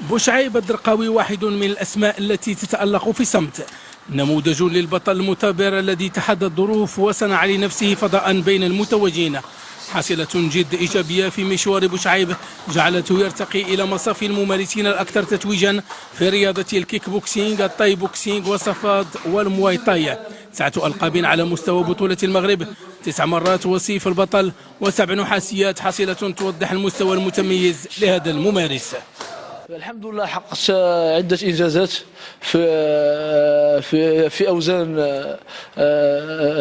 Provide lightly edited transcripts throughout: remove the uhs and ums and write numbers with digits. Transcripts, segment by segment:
بوشعيب الدرقاوي واحد من الأسماء التي تتألق في صمت، نموذج للبطل المثابر الذي تحدى الظروف وصنع لنفسه فضاء بين المتوجين. حاصلة جد إيجابية في مشوار بوشعيب جعلته يرتقي إلى مصاف الممارسين الأكثر تتويجا في رياضة الكيك بوكسينغ، التاي بوكسينغ والصفاد والمواي تاي. 9 ألقاب على مستوى بطولة المغرب، 9 مرات وصيف البطل و7 نحاسيات، حاصلة توضح المستوى المتميز لهذا الممارس. الحمد لله حققت عدة إنجازات في أوزان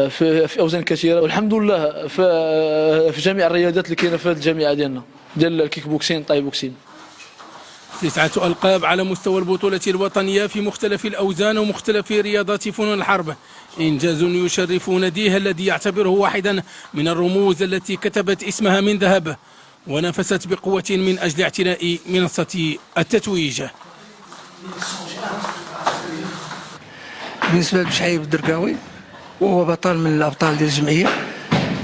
في أوزان كثيرة، والحمد لله في جميع الرياضات اللي كاينة في هذه الجامعة ديالنا ديال الكيك بوكسين طاي بوكسين. 9 ألقاب على مستوى البطولة الوطنية في مختلف الأوزان ومختلف رياضات فنون الحرب، إنجاز يشرف ناديه الذي يعتبره واحدا من الرموز التي كتبت اسمها من ذهب ونافست بقوة من أجل اعتلاء منصة التتويج. بالنسبة لبوشعيب الدرقاوي وهو بطل من الأبطال ديال الجمعية،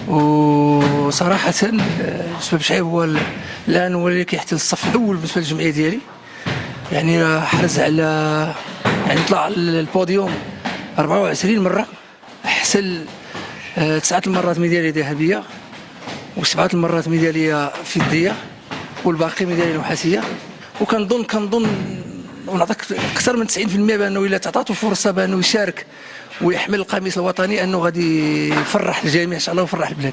وصراحة بالنسبة لبوشعيب هو الآن هو اللي كيحتل الصف الأول بالنسبة للجمعية ديالي، يعني حرز على يعني طلع البوديوم 24 مرة، حصل 9 المرات ميدالية ذهبية و7 المرات ميدالية فضية والباقي ميدالية نحاسية. وكنظن ونعطيك اكثر من 90% بانه الا تعطاتو فرصه بانه يشارك ويحمل القميص الوطني انه غادي يفرح الجميع ان شاء الله ويفرح البلاد.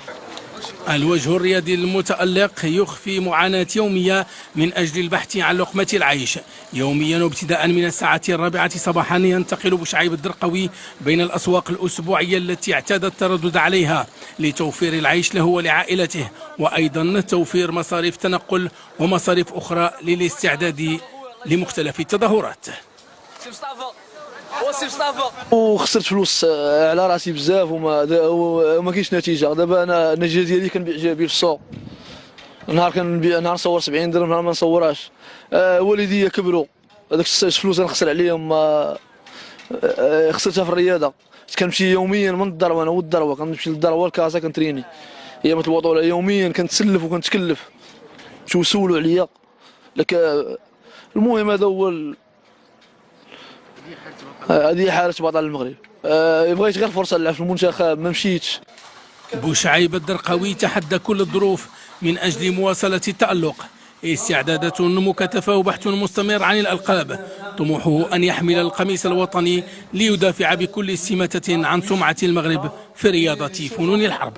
الوجه الرياضي المتألق يخفي معاناة يومية من أجل البحث عن لقمة العيش. يوميا وابتداء من الساعة 4 صباحا ينتقل بوشعيب الدرقاوي بين الأسواق الأسبوعية التي اعتاد التردد عليها لتوفير العيش له ولعائلته، وأيضا توفير مصاريف تنقل ومصاريف أخرى للاستعداد لمختلف التظاهرات. وخسرت فلوس على راسي بزاف وما كاينش نتيجه. دابا انا النتيجه ديالي كنبيع جابي في السوق، نهار كنبيع نهار نصور 70 درهم، نهار ما نصورهاش. والديا كبروا، هذاك الفلوس انا نخسر عليهم خسرتها في الرياضه. كنمشي يوميا من الدروه انا والدروه، كنمشي للدروه الكاسه كنتريني ايامات البطوله، يوميا كنتسلف وكنتكلف، مشاو يسولوا عليا. لك المهم هذا هو هذه حالة بطل المغرب. بغيت غير فرصة نلعب في المنتخب ما مشيتش. بوشعيب الدرقاوي تحدى كل الظروف من أجل مواصلة التألق، استعدادات مكثفة وبحث مستمر عن الألقاب، طموحه أن يحمل القميص الوطني ليدافع بكل استماتة عن سمعة المغرب في رياضة فنون الحرب.